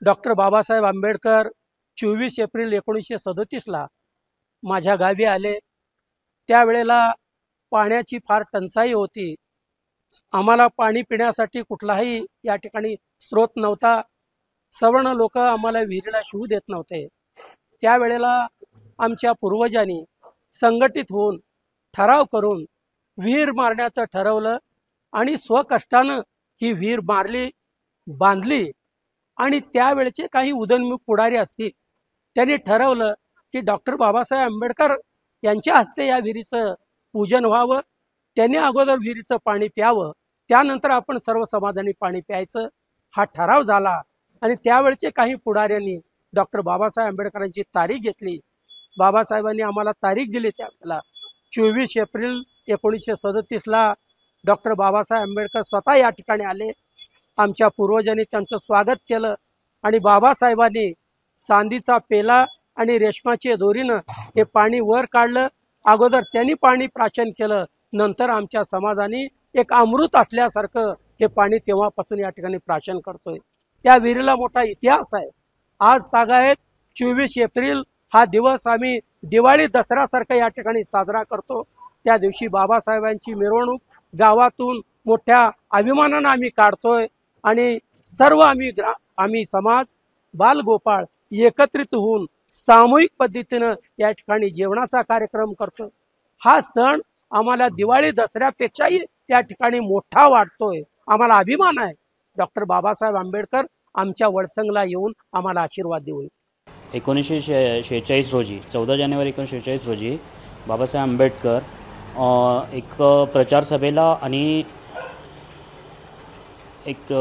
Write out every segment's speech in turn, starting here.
Doctor Babasaheb Ambedkar 24 April 1937ला माझ्या गावी आले। त्यावेळेला पाण्याची फार टंचाई होती। आम्हाला पाणी पिण्यासाठी कुठलाही या ठिकाणी स्रोत नव्हता। सवर्ण लोक आम्हाला विहिरीला शिवू देत नव्हते। त्यावेळेला आमच्या पूर्वजांनी संघटित होऊन ठराव करून विहीर मारण्याचं ठरवलं आणि स्वकष्टानं ही विहीर मारली, बांधली। आणि त्यावेळचे काही उदयनमुख पुढारी असतील त्यांनी ठरवलं की डॉक्टर बाबासाहेब आंबेडकर यांच्या हस्ते या विहिरीचं पूजन व्हावं, त्यांनी अगोदर विहिरीचं पाणी प्यावं, त्यानंतर आपण सर्व समाजाने पाणी प्यायचं। हा ठराव झाला आणि त्यावेळचे काही पुढाऱ्यांनी डॉक्टर बाबासाहेब आंबेडकरांची तारीख घेतली। बाबासाहेबांनी आम्हाला तारीख दिली। त्यावेळेला 24 एप्रिल 1937ला डॉक्टर बाबासाहेब आंबेडकर स्वतः या ठिकाणी आले। आमच्या पूर्वजांनी त्यांचं स्वागत केलं आणि बाबासाहेबांनी चांदीचा पेला आणि रेशमाच्या दोरीनं हे पाणी वर काढलं। अगोदर त्यांनी पाणी प्राशन केलं, नंतर आमच्या समाजाने एक अमृत असल्यासारखं हे पाणी तेव्हापासून या ठिकाणी प्राशन करतोय। त्या विहिरीला मोठा इतिहास आहे। आज तागायत 24 एप्रिल हा दिवस आम्ही दिवाळी दसऱ्यासारखा या ठिकाणी साजरा करतो। त्या दिवशी बाबासाहेबांची मिरवणूक गावातून मोठ्या अभिमानानं आम्ही काढतोय आणि सर्व आम्ही समाज बालगोपाळ एकत्रित होऊन सामूहिक पद्धतीनं या ठिकाणी जेवणाचा कार्यक्रम करतो। हा सण आम्हाला दिवाळी दसऱ्यापेक्षाही या ठिकाणी मोठा वाटतोय। आम्हाला अभिमान आहे डॉक्टर बाबासाहेब आंबेडकर आमच्या वडसंगला येऊन आम्हाला आशीर्वाद देऊन। 1946 रोजी 14 जानेवारी 1946 रोजी बाबासाहेब आंबेडकर एक प्रचार सभेला आणि एक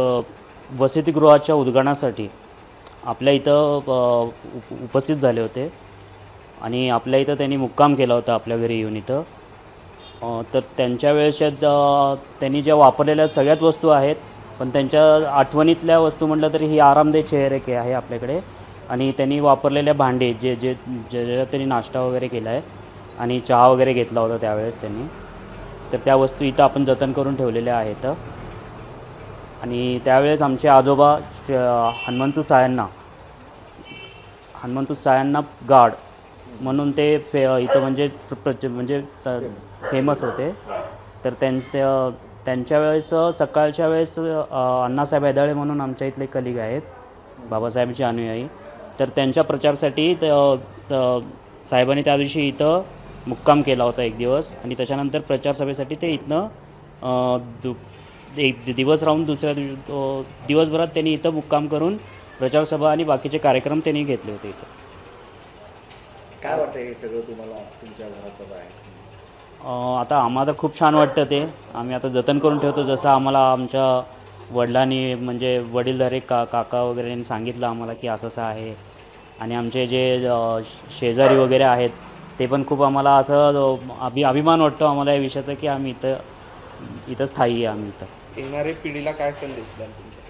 वसतिगृहाच्या उद्घाटनासाठी आपल्या इथं उपस्थित झाले होते आणि आपल्या इथं त्यांनी मुक्काम केला होता आपल्या घरी येऊन इथं। तर त्यांच्या वेळेस त्यांनी ज्या वापरलेल्या सगळ्याच वस्तू आहेत, पण त्यांच्या आठवणीतल्या वस्तू म्हटलं तरी ही आरामदायी चेअर एक आहे आपल्याकडे आणि त्यांनी वापरलेल्या भांडे जे जे ज्याच्यात त्यांनी नाश्ता वगैरे केला आहे आणि चहा वगैरे घेतला होता त्यावेळेस त्यांनी, तर त्या वस्तू इथं आपण जतन करून ठेवलेल्या आहेत। आणि त्यावेळेस आमचे आजोबा हनुमंतू सायांना गाड म्हणून ते इथं म्हणजे फेमस होते। तर त्यांच्या वेळेस सकाळच्या वेळेस अण्णासाहेब हैदाळे म्हणून आमच्या इथले कलिग आहेत, बाबासाहेबांचे अनुयायी, तर त्यांच्या प्रचारासाठी साहेबांनी त्या दिवशी इथं मुक्काम केला होता एक दिवस आणि त्याच्यानंतर प्रचार सभेसाठी ते इथनं एक दिवस राहून दुसऱ्या दिवसभरात त्यांनी इथं मुक्काम करून प्रचारसभा आणि बाकीचे कार्यक्रम त्यांनी घेतले होते इथं। काय वाटतं हे सगळं तुम्हाला तुमच्या घरात आहे? आता आम्हाला खूप छान वाटतं ते। आम्ही आता जतन करून ठेवतो, जसं आम्हाला आमच्या वडिलांनी म्हणजे वडीलधारे काका वगैरे यांनी सांगितलं आम्हाला की असं असं आहे। आणि आमचे जे शेजारी वगैरे आहेत ते पण खूप आम्हाला असं अभिमान वाटतो आम्हाला या विषयाचा की आम्ही इथं स्थायी आहे। आम्ही इथं येणाऱ्या पिढीला काय संदेश द्याल तुमचा?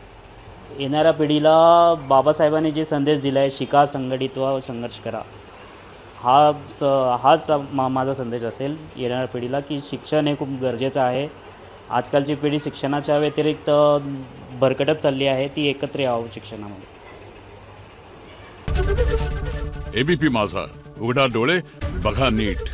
येणाऱ्या पिढीला बाबासाहेबांनी जे संदेश दिला आहे, शिका, संघटित व्हा, संघर्ष करा, हाच माझा संदेश असेल येणाऱ्या पिढीला की शिक्षण हे खूप गरजेचं आहे। आजकालची पिढी शिक्षणाच्या व्यतिरिक्त भरकटत चालली आहे, ती एकत्र यावं शिक्षणामध्ये। एबीपी माझा, उघडा डोळे बघा नीट।